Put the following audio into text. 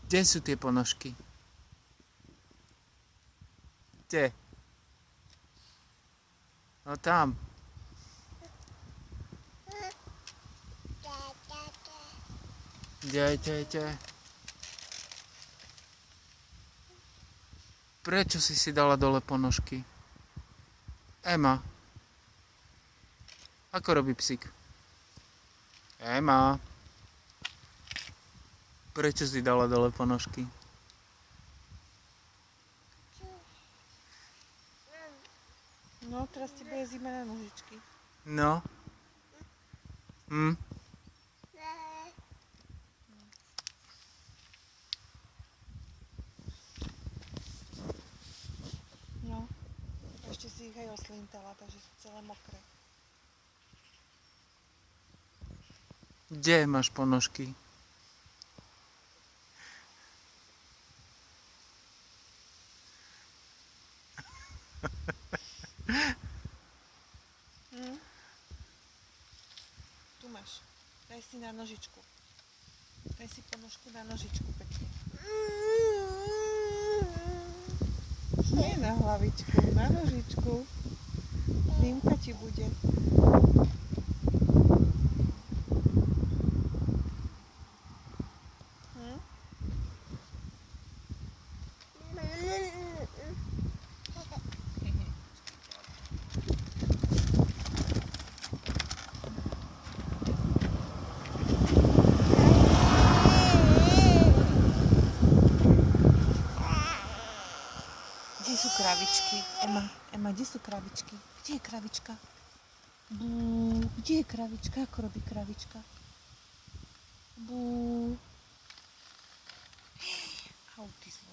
Kde sú tie ponožky? Kde? No tam. Kde? Prečo si dala dole ponožky? Ema. Ako robí psík? Ema. Prečo si dala dole ponožky? No, teraz ti bude zima na nožičky. No. No. Ešte si ich aj oslintala, takže sú celé mokré. Kde máš ponožky? Tu máš. Daj si na nožičku. Daj si ponožku na nožičku pekne. Nie na hlavičku, na nožičku. Zimka ti bude. Kde sú kravičky? Ema, kde sú kravičky? Kde je kravička? Bú, kde je kravička? Ako robí kravička? Bú. Autizmus.